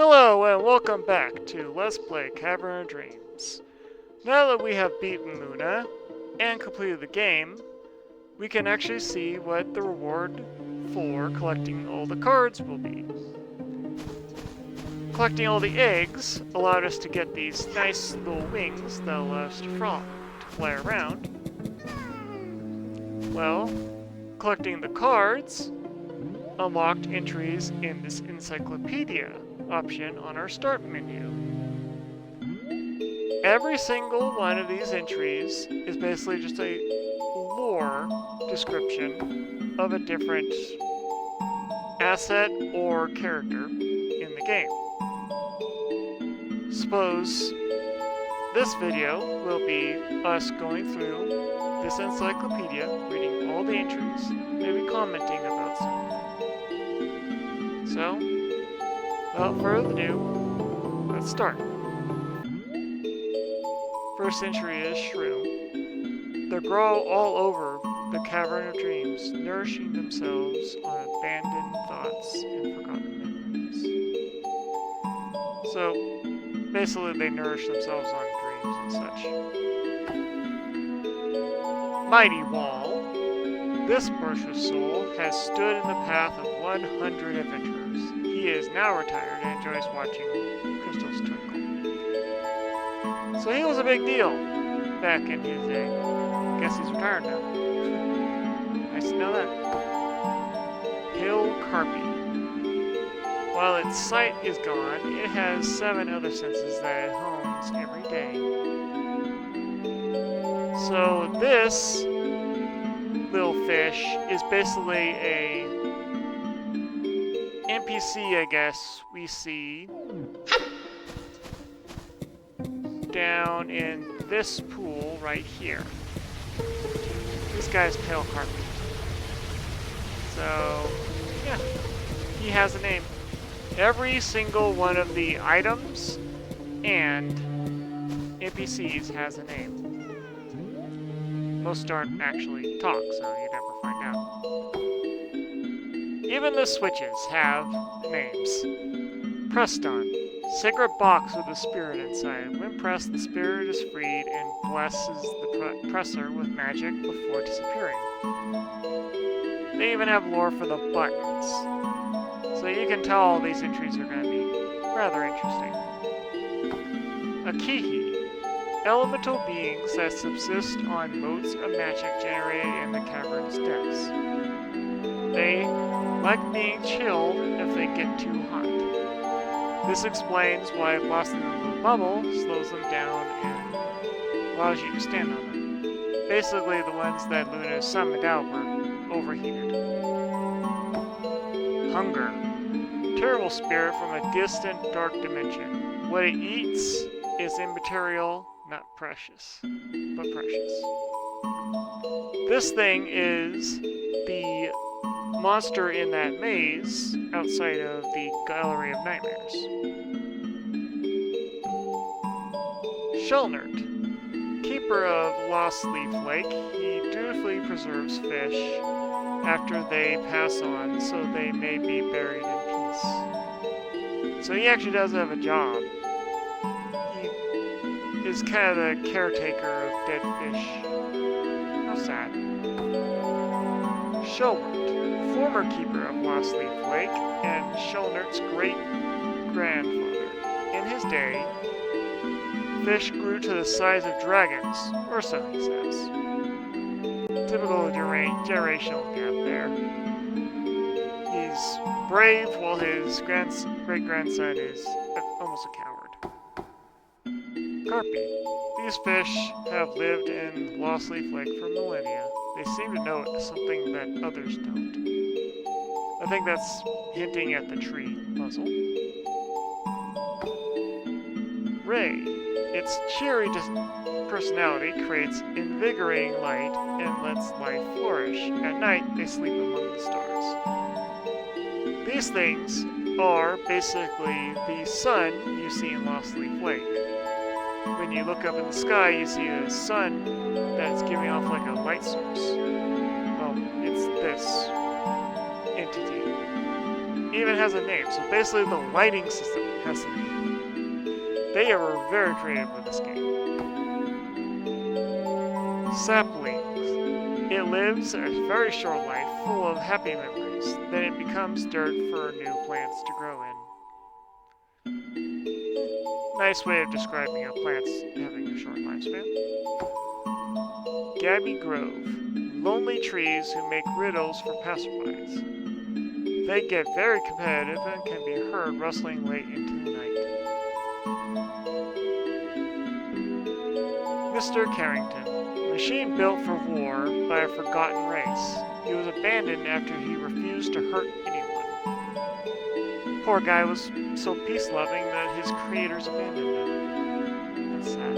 Hello and welcome back to Let's Play Cavern of Dreams. Now that we have beaten Luna and completed the game, we can actually see what the reward for collecting all the cards will be. Collecting all the eggs allowed us to get these nice little wings that allow us to fly around. Well, collecting the cards unlocked entries in this Encyclopedia option on our start menu. Every single one of these entries is basically just a lore description of a different asset or character in the game. Suppose this video will be us going through this encyclopedia, reading all the entries, maybe commenting about some. So, without further ado, let's start. First entry is Shroom. They grow all over the Cavern of Dreams, nourishing themselves on abandoned thoughts and forgotten memories. So, basically they nourish themselves on dreams and such. Mighty Wall. This merciless soul has stood in the path of 100 adventurers. He is now retired and enjoys watching crystals twinkle. So he was a big deal back in his day. Guess he's retired now. Nice to know that. Hill Carpy. While its sight is gone, it has 7 other senses that it hones every day. So this little fish is basically a NPC, I guess, we see down in this pool right here. This guy's Pale Carpet. So, yeah, he has a name. Every single one of the items and NPCs has a name. Most don't actually talk, so you never find out. Even the switches have names. Preston. Sacred box with a spirit inside. When pressed, the spirit is freed and blesses the presser with magic before disappearing. They even have lore for the buttons. So you can tell all these entries are going to be rather interesting. Akihi. Elemental beings that subsist on motes of magic generated in the cavern's depths. They like being chilled if they get too hot. This explains why blasting them with a bubble slows them down and allows you to stand on them. Basically, the ones that Luna summoned out were overheated. Hunger. Terrible spirit from a distant, dark dimension. What it eats is immaterial, not precious, but precious. This thing is the monster in that maze outside of the Gallery of Nightmares. Shellnert. Keeper of Lost Leaf Lake, he dutifully preserves fish after they pass on so they may be buried in peace. So he actually does have a job. Is kind of the caretaker of dead fish. How sad. Shellnert, former keeper of Lost Leaf Lake and Shellnert's great-grandfather. In his day, fish grew to the size of dragons, or so he says. Typical generational gap there. He's brave while his great-grandson is almost a coward. Carpy. These fish have lived in Lost Leaf Lake for millennia. They seem to know something that others don't. I think that's hinting at the tree puzzle. Ray. Its cheery personality creates invigorating light and lets life flourish. At night, they sleep among the stars. These things are basically the sun you see in Lost Leaf Lake. When you look up in the sky, you see a sun that's giving off like a light source. Well, it's this entity. even has a name. So basically the lighting system has a name. They were very creative with this game. Saplings. It lives a very short life full of happy memories. Then it becomes dirt for new plants to grow in. Nice way of describing a plant's having a short lifespan. Gabby Grove. Lonely trees who make riddles for passerbys. They get very competitive and can be heard rustling late into the night. Mr. Carrington. Machine built for war by a forgotten race. He was abandoned after he refused to hurt anyone. Poor guy was so peace-loving that his creators abandoned him. That's sad.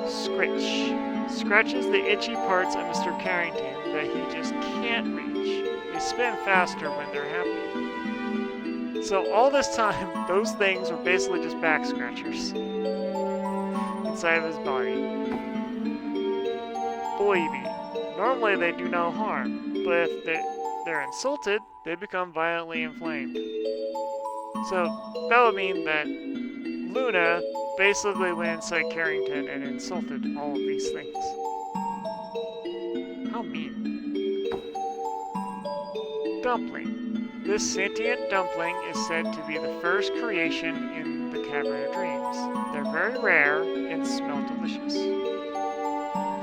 Scritch. Scratches the itchy parts of Mr. Carrington that he just can't reach. They spin faster when they're happy. So all this time, those things were basically just back scratchers inside of his body. Boiby. Normally they do no harm, but if they're insulted, they become violently inflamed. So that would mean that Luna basically went inside Carrington and insulted all of these things. How mean. Dumpling. This sentient dumpling is said to be the first creation in the Cavern of Dreams. They're very rare and smell delicious.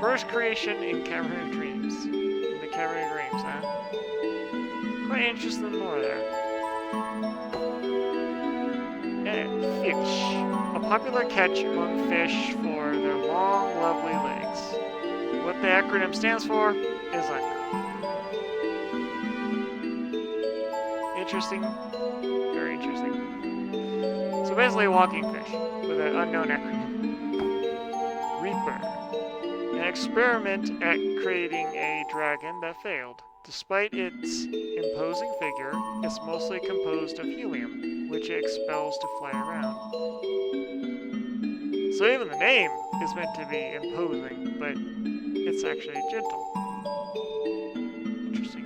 First creation in Cavern of Dreams. In the Cavern of Dreams, huh? Quite interesting more there. And fish. A popular catch among fish for their long, lovely legs. What the acronym stands for is unknown. Interesting. Very interesting. So basically a walking fish with an unknown acronym. Reaper. An experiment at creating a dragon that failed. Despite its imposing figure, it's mostly composed of helium, which it expels to fly around. So even the name is meant to be imposing, but it's actually gentle. Interesting.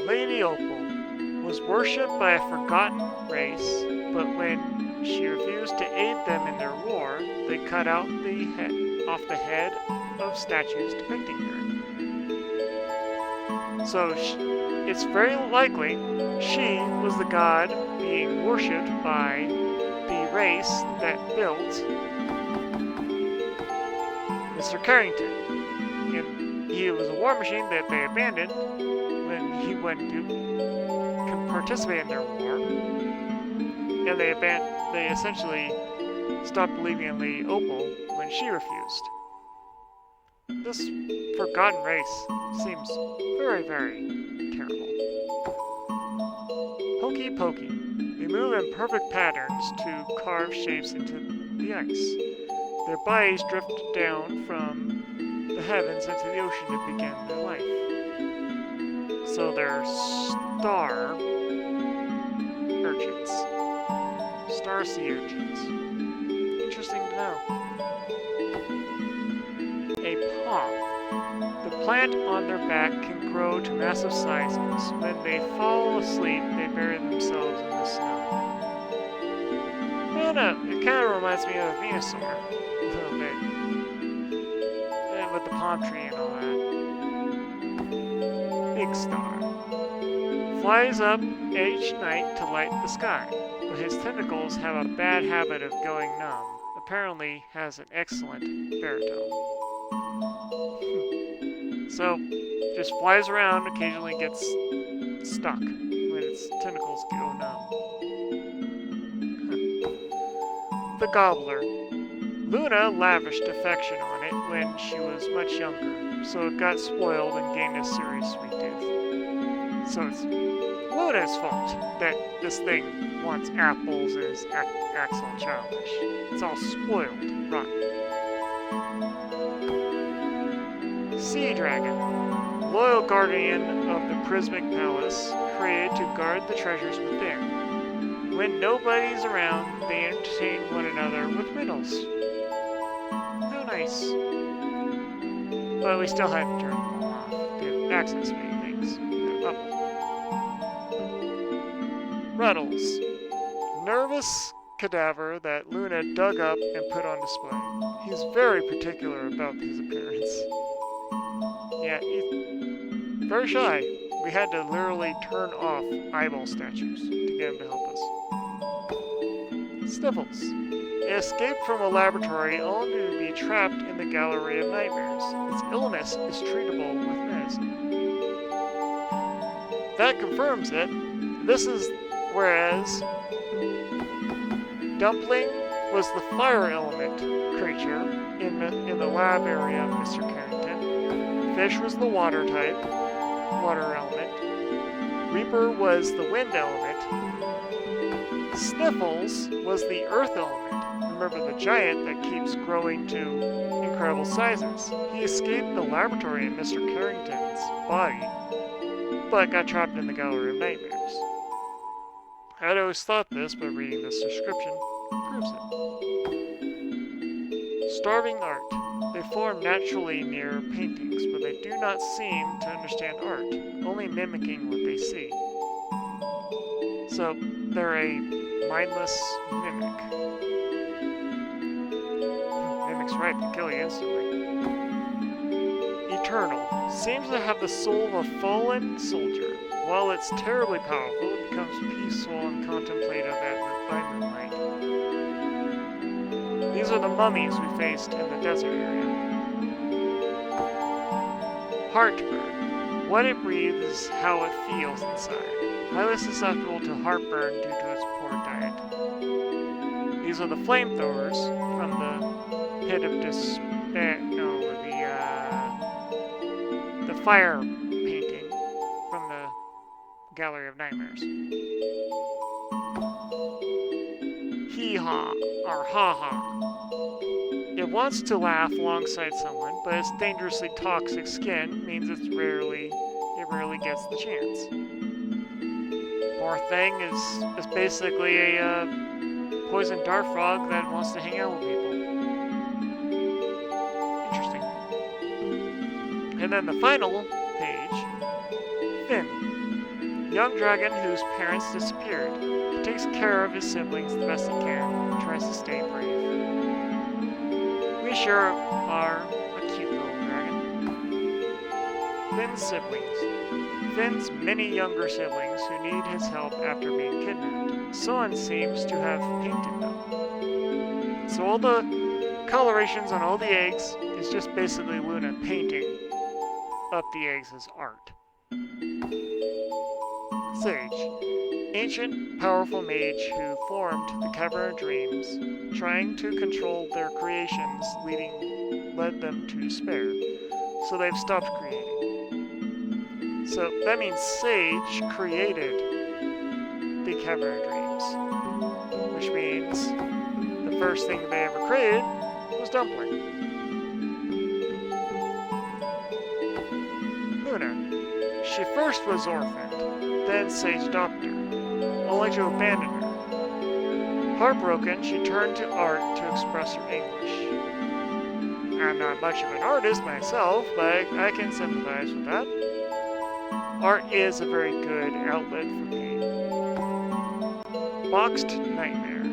Lady Opal was worshipped by a forgotten race, but when she refused to aid them in their war, they cut out off the head of statues depicting her. So it's very likely she was the god being worshipped by the race that built Mr. Carrington. And he was a war machine that they abandoned when he went to participate in their war. And they essentially stopped believing in Lady Opal when she refused. This forgotten race seems very, very terrible. Hokey Pokey. They move in perfect patterns to carve shapes into the ice. Their bodies drift down from the heavens into the ocean to begin their life. So they're star urchins. Star sea urchins. Interesting to know. A palm. The plant on their back can grow to massive sizes. When they fall asleep, they bury themselves in the snow. I don't know, it kind of reminds me of a Venusaur. A little bit. And with the palm tree and all that. Big star. Flies up each night to light the sky, but his tentacles have a bad habit of going numb. Apparently has an excellent baritone. So, just flies around, occasionally gets stuck when its tentacles go numb. The Gobbler. Luna lavished affection on it when she was much younger, so it got spoiled and gained a serious sweet tooth. So it's Luna's fault that this thing wants apples and is acts all childish. It's all spoiled, rotten. Sea Dragon. Loyal guardian of the Prismic Palace, created to guard the treasures within. When nobody's around, they entertain one another with riddles. How nice. But we still had to turn them off to access many things in the bubble. Rattles. Nervous cadaver that Luna dug up and put on display. He's very particular about his appearance. Yeah, he's very shy. We had to literally turn off eyeball statues to get him to help us. Sniffles. It escaped from a laboratory only to be trapped in the Gallery of Nightmares. Its illness is treatable with medicine. That confirms it. This is whereas Dumpling was the fire element creature in the lab area of Mr. Carrington. Fish was the water type, water element. Reaper was the wind element. Sniffles was the earth element. Remember the giant that keeps growing to incredible sizes. He escaped the laboratory in Mr. Carrington's body, but got trapped in the Gallery of Nightmares. I'd always thought this, but reading this description proves it. Starving art. They form naturally near paintings, but they do not seem to understand art, only mimicking what they see. So, they're a mindless mimic. Mimic's right, they kill you instantly. Eternal. Seems to have the soul of a fallen soldier. While it's terribly powerful, it becomes peaceful and contemplative by moonlight. These are the mummies we faced in the desert area. Heartburn. What it breathes is how it feels inside. Highly susceptible to heartburn due to its poor diet. These are the flamethrowers from the pit of despair. No, the fire painting from the Gallery of Nightmares. Hee-haw, or ha-ha. It wants to laugh alongside someone, but its dangerously toxic skin means it rarely gets the chance. Poor thing is basically a poison dart frog that wants to hang out with people. Interesting. And then the final page, Finn. Young dragon whose parents disappeared. He takes care of his siblings the best he can and tries to stay brave. We sure are a cute little dragon. Finn's siblings. Finn's many younger siblings who need his help after being kidnapped. Someone seems to have painted them. So all the colorations on all the eggs is just basically Luna painting up the eggs as art. Sage. Ancient, powerful mage who formed the Cavern of Dreams, trying to control their creations, led them to despair. So they've stopped creating. So that means Sage created the Cavern of Dreams, which means the first thing they ever created was Dumpling. Luna. She first was orphaned, then Sage adopted her, only to abandon her. Heartbroken, she turned to art to express her anguish. I'm not much of an artist myself, but I can sympathize with that. Art is a very good outlet for pain. Boxed Nightmare.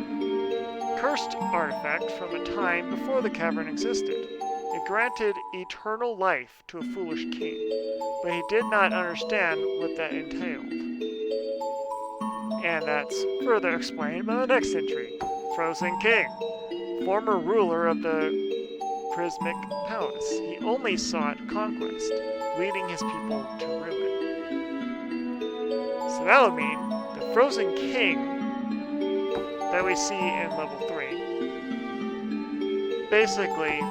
Cursed artifact from a time before the cavern existed. It granted eternal life to a foolish king, but he did not understand what that entailed. And that's further explained by the next entry. Frozen King. Former ruler of the Prismic Palace. He only sought conquest, leading his people to ruin. So that would mean the Frozen King that we see in level 3 basically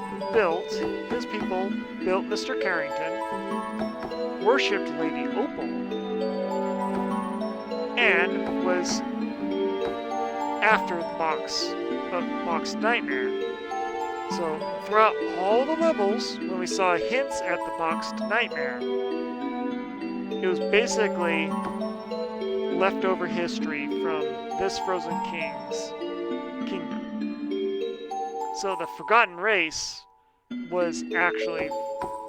his people built Mr. Carrington, worshipped Lady Opal, and was after the box Nightmare. So throughout all the levels, when we saw hints at the boxed Nightmare, it was basically leftover history from this Frozen King's kingdom. So the Forgotten Race was actually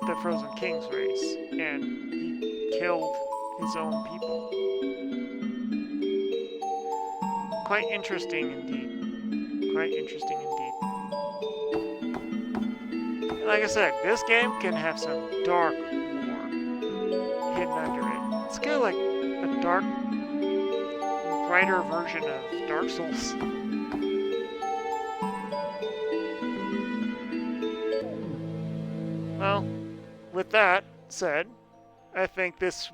the Frozen King's race, and he killed his own people. quite interesting indeed. Quite interesting indeed. Like I said, this game can have some dark lore hidden under it. It's kind of like a dark, brighter version of Dark Souls. Well, with that said, I think this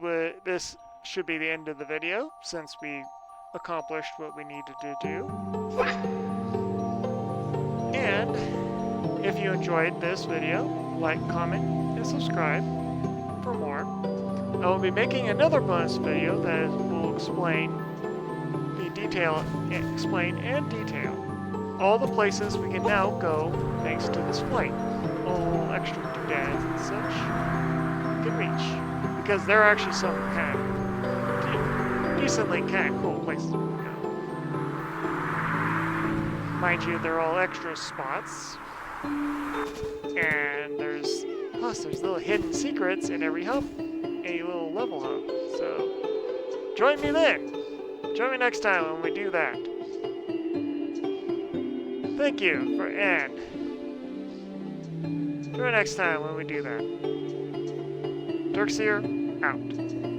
should be the end of the video, since we accomplished what we needed to do. And if you enjoyed this video, like, comment, and subscribe for more. I will be making another bonus video that will explain and detail all the places we can now go thanks to this flight. All extra doodads and such can reach, because there are actually some kind of decently kind of cool places we can go. Mind you, they're all extra spots, and there's little hidden secrets in every hub, any little level hub. So join me then. Join me next time when we do that. Thank you and join next time when we do that. Darkseer out.